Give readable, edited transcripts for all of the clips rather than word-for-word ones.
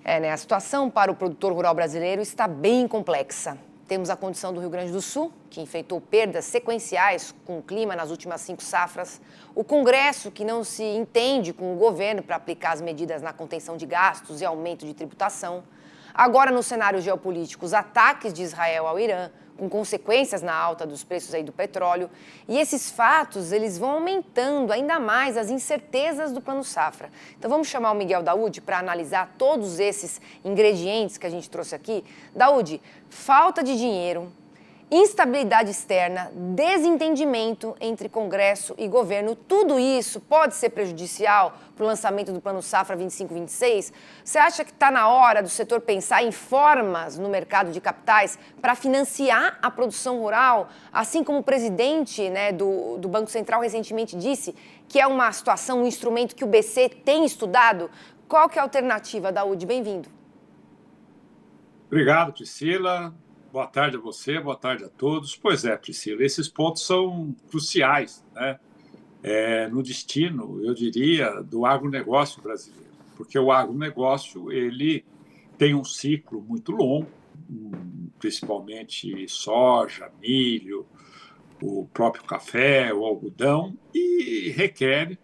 A situação para o produtor rural brasileiro está bem complexa. Temos a condição do Rio Grande do Sul, que enfrentou perdas sequenciais com o clima nas últimas 5 safras. O Congresso, que não se entende com o governo para aplicar as medidas na contenção de gastos e aumento de tributação. Agora, no cenário geopolítico, os ataques de Israel ao Irã, com consequências na alta dos preços do petróleo. E esses fatos, eles vão aumentando ainda mais as incertezas do Plano Safra. Então vamos chamar o Miguel Daoud para analisar todos esses ingredientes que a gente trouxe aqui. Daoud, falta de dinheiro, instabilidade externa, desentendimento entre Congresso e governo, tudo isso pode ser prejudicial para o lançamento do Plano Safra 25-26? Você acha que está na hora do setor pensar em formas no mercado de capitais para financiar a produção rural, assim como o presidente do Banco Central recentemente disse que é uma situação, um instrumento que o BC tem estudado? Qual que é a alternativa, Daoud? Bem-vindo. Obrigado, Priscila. Boa tarde a você, boa tarde a todos. Pois é, Priscila, esses pontos são cruciais, né? No destino, eu diria, do agronegócio brasileiro, porque o agronegócio ele tem um ciclo muito longo, principalmente soja, milho, o próprio café, o algodão, e requer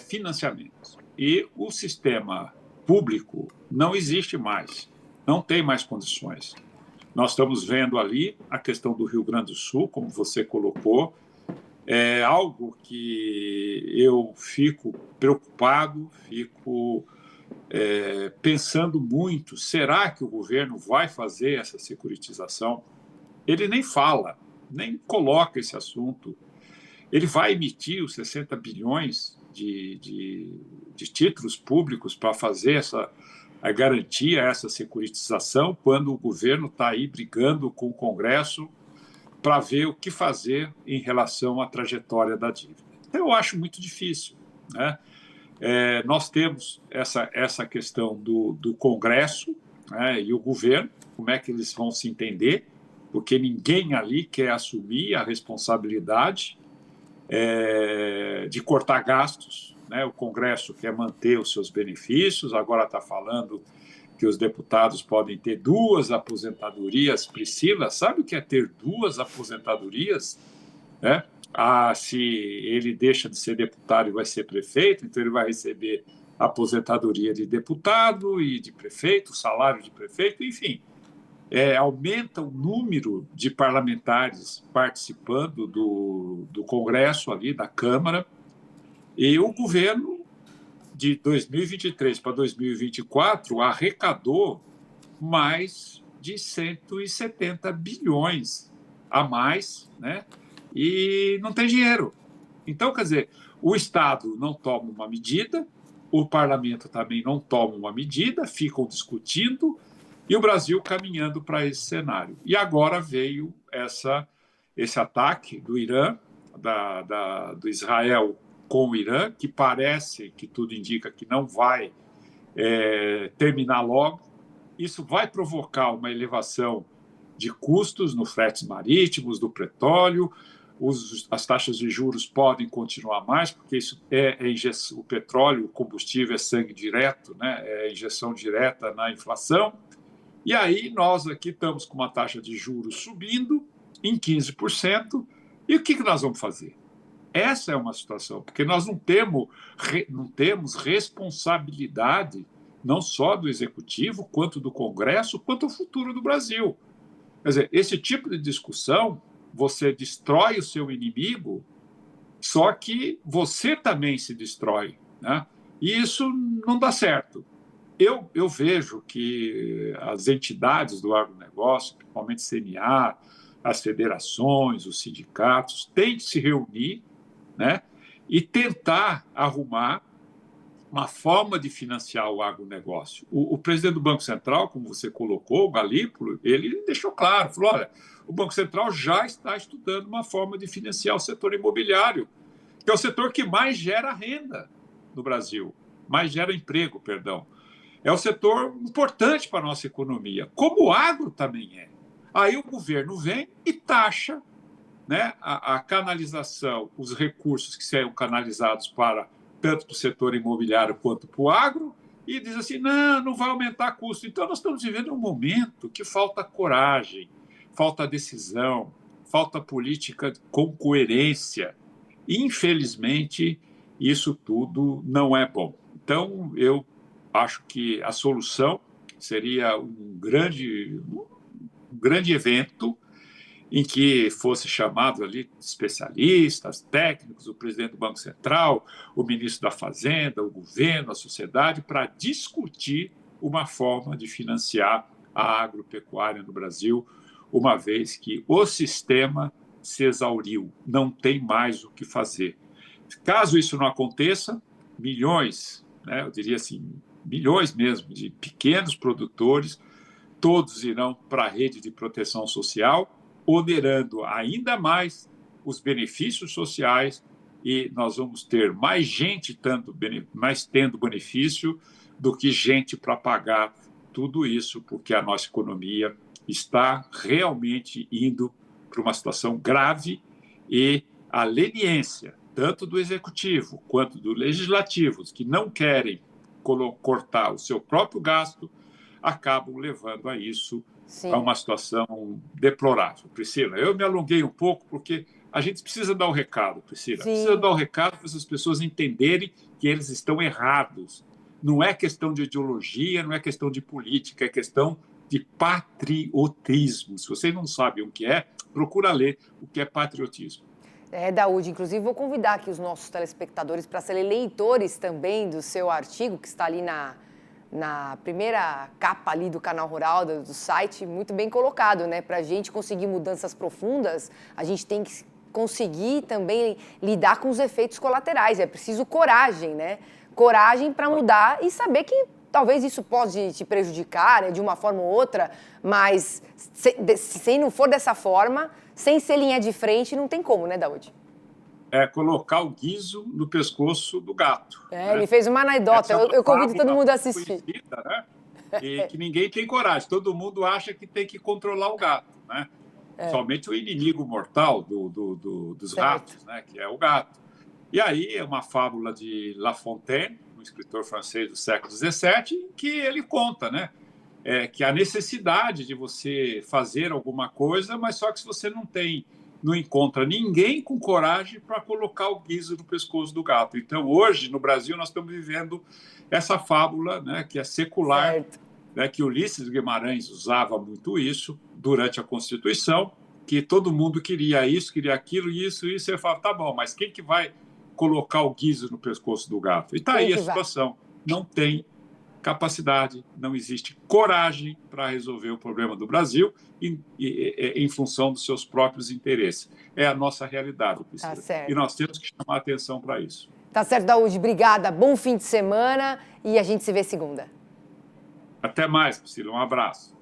financiamentos. E o sistema público não existe mais, não tem mais condições. Nós estamos vendo ali a questão do Rio Grande do Sul, como você colocou, é algo que eu fico preocupado, fico pensando muito, será que o governo vai fazer essa securitização? Ele nem fala, nem coloca esse assunto. Ele vai emitir os 60 bilhões de títulos públicos para fazer a garantia essa securitização, quando o governo está aí brigando com o Congresso para ver o que fazer em relação à trajetória da dívida. Então, eu acho muito difícil, né? Nós temos essa questão do Congresso, né, e o governo, como é que eles vão se entender, porque ninguém ali quer assumir a responsabilidade de cortar gastos, né? O Congresso quer manter os seus benefícios, agora está falando que os deputados podem ter 2 aposentadorias. Priscila, sabe o que é ter 2 aposentadorias? Se ele deixa de ser deputado e vai ser prefeito, então ele vai receber aposentadoria de deputado e de prefeito, salário de prefeito, enfim. Aumenta o número de parlamentares participando do Congresso ali, da Câmara, e o governo de 2023 para 2024 arrecadou mais de 170 bilhões a mais, né? E não tem dinheiro. Então, quer dizer, o Estado não toma uma medida, o parlamento também não toma uma medida, ficam discutindo, e o Brasil caminhando para esse cenário. E agora veio esse ataque do Irã, do Israel com o Irã, que parece, que tudo indica que não vai terminar logo. Isso vai provocar uma elevação de custos nos fretes marítimos, do petróleo. As taxas de juros podem continuar mais, porque isso o petróleo, o combustível é sangue direto, né? É injeção direta na inflação. E aí nós aqui estamos com uma taxa de juros subindo em 15%. E o que nós vamos fazer? Essa é uma situação, porque nós não temos responsabilidade não só do Executivo, quanto do Congresso, quanto o futuro do Brasil. Quer dizer, esse tipo de discussão, você destrói o seu inimigo, só que você também se destrói, né? E isso não dá certo. Eu vejo que as entidades do agronegócio, principalmente CNA, as federações, os sindicatos, têm que se reunir, né, e tentar arrumar uma forma de financiar o agronegócio. O presidente do Banco Central, como você colocou, o Galípolo, ele deixou claro, falou, olha, o Banco Central já está estudando uma forma de financiar o setor imobiliário, que é o setor que mais gera renda no Brasil, mais gera emprego, perdão. É um setor importante para a nossa economia, como o agro também é. Aí o governo vem e taxa, né, a canalização, os recursos que serão canalizados para tanto para o setor imobiliário quanto para o agro, e diz assim, não, não vai aumentar custo. Então, nós estamos vivendo um momento que falta coragem, falta decisão, falta política com coerência. Infelizmente, isso tudo não é bom. Então, eu acho que a solução seria um grande evento em que fosse chamado ali especialistas, técnicos, o presidente do Banco Central, o ministro da Fazenda, o governo, a sociedade, para discutir uma forma de financiar a agropecuária no Brasil, uma vez que o sistema se exauriu, não tem mais o que fazer. Caso isso não aconteça, milhões, né, eu diria assim, milhões mesmo, de pequenos produtores, todos irão para a rede de proteção social, onerando ainda mais os benefícios sociais, e nós vamos ter mais gente tendo benefício do que gente para pagar tudo isso, porque a nossa economia está realmente indo para uma situação grave, e a leniência, tanto do executivo quanto do legislativo, que não querem cortar o seu próprio gasto, acabam levando a isso, Sim. a uma situação deplorável. Priscila, eu me alonguei um pouco porque a gente precisa dar o recado, Priscila. Sim. Precisa dar o recado para essas pessoas entenderem que eles estão errados. Não é questão de ideologia, não é questão de política, é questão de patriotismo. Se vocês não sabem o que é, procura ler o que é patriotismo. Daúde, inclusive vou convidar aqui os nossos telespectadores para serem leitores também do seu artigo, que está ali na primeira capa ali do Canal Rural, do site, muito bem colocado, né? Para a gente conseguir mudanças profundas, a gente tem que conseguir também lidar com os efeitos colaterais. É preciso coragem, né? Coragem para mudar e saber que talvez isso pode te prejudicar, né, de uma forma ou outra, mas se não for dessa forma, sem ser linha de frente, não tem como, né, Daúde? É colocar o guiso no pescoço do gato. Né? Ele fez uma anedota, eu convido todo mundo a assistir. Conhecida, né? E que ninguém tem coragem, todo mundo acha que tem que controlar o gato, né? Somente o inimigo mortal dos ratos, né? Que é o gato. E aí é uma fábula de La Fontaine, um escritor francês do século XVII, que ele conta, né? Que a necessidade de você fazer alguma coisa, mas só que se você não encontra ninguém com coragem para colocar o guiso no pescoço do gato. Então, hoje, no Brasil, nós estamos vivendo essa fábula, né, que é secular, né, que Ulisses Guimarães usava muito isso durante a Constituição, que todo mundo queria isso, queria aquilo, isso, e você fala, tá bom, mas quem que vai colocar o guizo no pescoço do gato? E está aí a situação. Não tem capacidade, não existe coragem para resolver o problema do Brasil em função dos seus próprios interesses. É a nossa realidade, Priscila. Tá certo. E nós temos que chamar a atenção para isso. Tá certo, Daúde. Obrigada. Bom fim de semana e a gente se vê segunda. Até mais, Priscila. Um abraço.